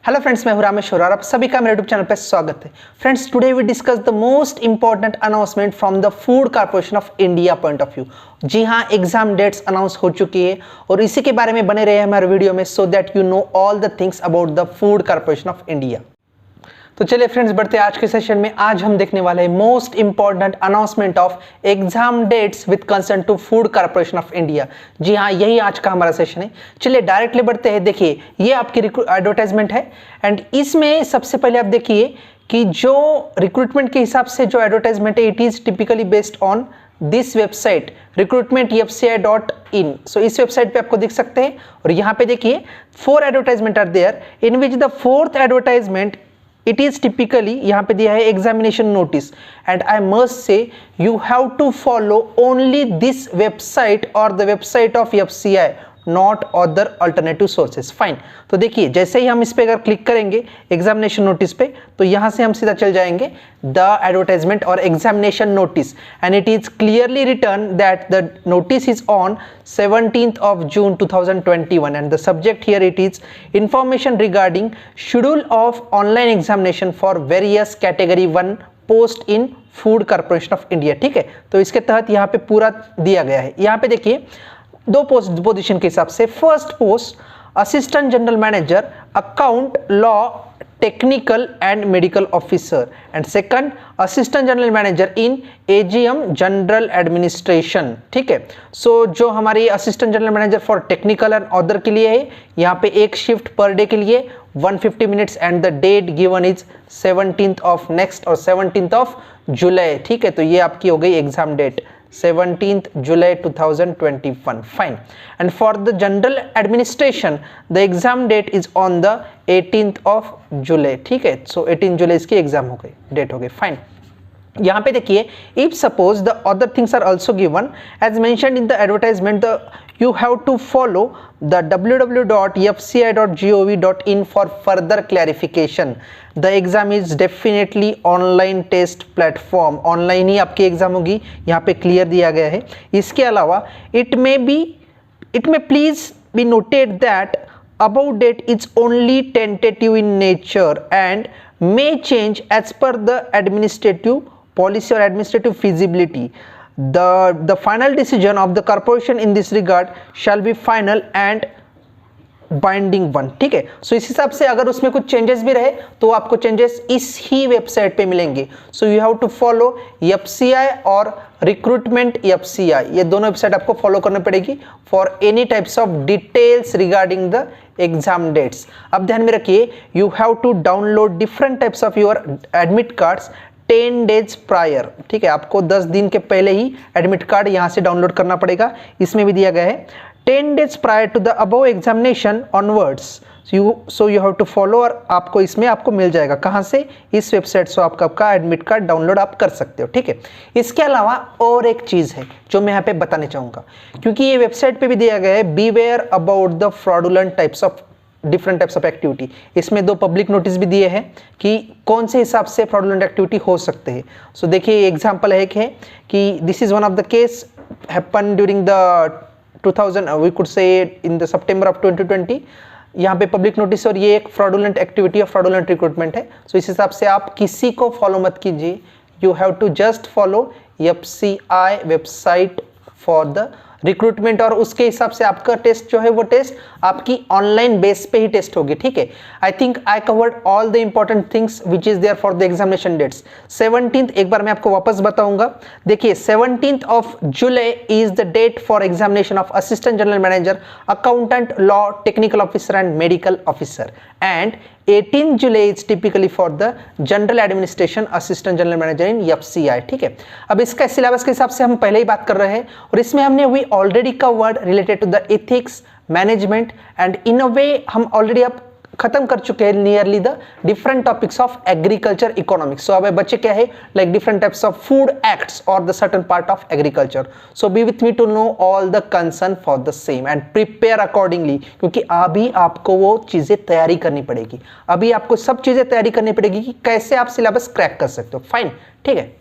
Hello friends, मैं हूं रामेश्वर और आप सभी का मेरे यूट्यूब चैनल पर स्वागत है। Friends, today we discuss the most important announcement from the food corporation of India point of view. जी हां, एग्जाम डेट्स अनाउंस हो चुकी है और इसी के बारे में बने रहे हमारे वीडियो में so that you know all the things about the food corporation of India. तो चलिए फ्रेंड्स, बढ़ते हैं आज के सेशन में। आज हम देखने वाले हैं most important announcement of exam dates with concern to food corporation of India. जी हाँ, यही आज का हमारा सेशन है। चलिए डायरेक्टली बढ़ते हैं। देखिए, ये आपकी एडवर्टाइजमेंट है एंड इसमें सबसे पहले आप देखिए कि जो रिक्रूटमेंट के हिसाब से जो एडवर्टाइजमेंट है, it is typically based on this website recruitment.fci.in। सो इस वेबसाइट पे आपको दिख सकते हैं और यहाँ पे देखिए 4 advertisement are there in which the 4th advertisement it is typically यहाँ पे दिया है examination notice and I must say you have to follow only this website or the website of FCI, not other alternative sources। Fine, तो देखिए जैसे ही हम इस पे अगर क्लिक करेंगे एग्जामिनेशन नोटिस पे, तो यहाँ से हम सीधा चल जाएंगे द एडवर्टाइजमेंट और examination notice and it is clearly written that the notice is on 17th of June 2021 and the subject here it is information regarding schedule of online examination for various category 1 post in food corporation of India. ठीक है, तो इसके तहत यहाँ पे पूरा दिया गया है। यहाँ पे देखिए 2 पोजीशन के हिसाब से। First post assistant general manager account law technical and medical officer and second assistant general manager in AGM general administration. ठीक है, सो जो हमारी assistant general manager for technical and other के लिए है, यहाँ पे एक शिफ्ट पर डे के लिए 150 minutes and the date given is 17th of next और 17th ऑफ जुलाई। ठीक है, तो ये आपकी हो गई exam date 17th July 2021। Fine. And for the general administration, the exam date is on the 18th of July। ठीक है, so 18 जुलाई इसकी एग्जाम हो गई, डेट हो गई। फाइन, यहाँ पे देखिए if suppose the other things are also given as mentioned in the advertisement, the you have to follow the www.fci.gov.in for further clarification। the exam is definitely online test platform। Online ही आपकी exam होगी, यहाँ पे clear दिया गया है। इसके अलावा it may please be noted that above date is only tentative in nature and may change as per the administrative policy or administrative feasibility। The final decision of the corporation in this regard shall be final and binding one. ठीक है, सो इस हिसाब से अगर उसमें कुछ changes भी रहे तो आपको चेंजेस इस ही वेबसाइट पे मिलेंगे। So you have to follow FCI और रिक्रूटमेंट FCI, ये दोनों वेबसाइट आपको फॉलो करनी पड़ेगी for any types of details regarding the exam dates. अब ध्यान में रखिए, you have to download different types of your admit cards 10 days prior. ठीक है, आपको 10 दिन के पहले ही एडमिट कार्ड यहाँ से डाउनलोड करना पड़ेगा। इसमें भी दिया गया है 10 days prior to the above examination onwards, so you have to follow. और आपको इसमें आपको मिल जाएगा कहाँ से, इस वेबसाइट से आपका एडमिट कार्ड डाउनलोड आप कर सकते हो। ठीक है, इसके अलावा और एक चीज़ है जो मैं यहाँ पे बताने चाहूँगा, क्योंकि ये वेबसाइट पे भी दिया गया है beware about the fraudulent types of different types of activity. इसमें 2 पब्लिक नोटिस भी दिए हैं कि कौन से हिसाब से फ्रॉडुलेंट एक्टिविटी हो सकते हैं। सो देखिए एग्जांपल है कि this is one of the case happen during the 2000 we could say in the September of 2020। यहाँ पे पब्लिक नोटिस और ये एक फ्रॉडुलेंट एक्टिविटी और फ्रॉडुलेंट रिक्रूटमेंट है। सो इस हिसाब से आप किसी को फॉलो मत कीजिए, you have to just follow FCI website for the recruitment और उसके हिसाब से आपका टेस्ट जो है वो टेस्ट आपकी ऑनलाइन बेस पे ही टेस्ट होगी। ठीक है, I think I covered all the important things which is there for the examination dates. 17th एक बार मैं आपको वापस बताऊंगा। देखिए 17th of July is the date for examination of assistant general manager accountant law technical officer and medical officer and 18 July is typically for the general administration assistant general manager in FCI। ठीक है, अब इसका syllabus के हिसाब से हम पहले ही बात कर रहे हैं और इसमें हमने we already covered related to the ethics management and in a way हम ऑलरेडी अब खत्म कर चुके हैं nearly the different topics of agriculture economics. So अब बच्चे क्या है like different types of food acts और the certain part of agriculture. So be with me to know all the concern for the same and prepare accordingly, क्योंकि अभी आपको वो चीजें तैयारी करनी पड़ेगी। अभी आपको सब चीजें तैयारी करनी पड़ेगी कि कैसे आप सिलेबस क्रैक कर सकते हो। फाइन, ठीक है।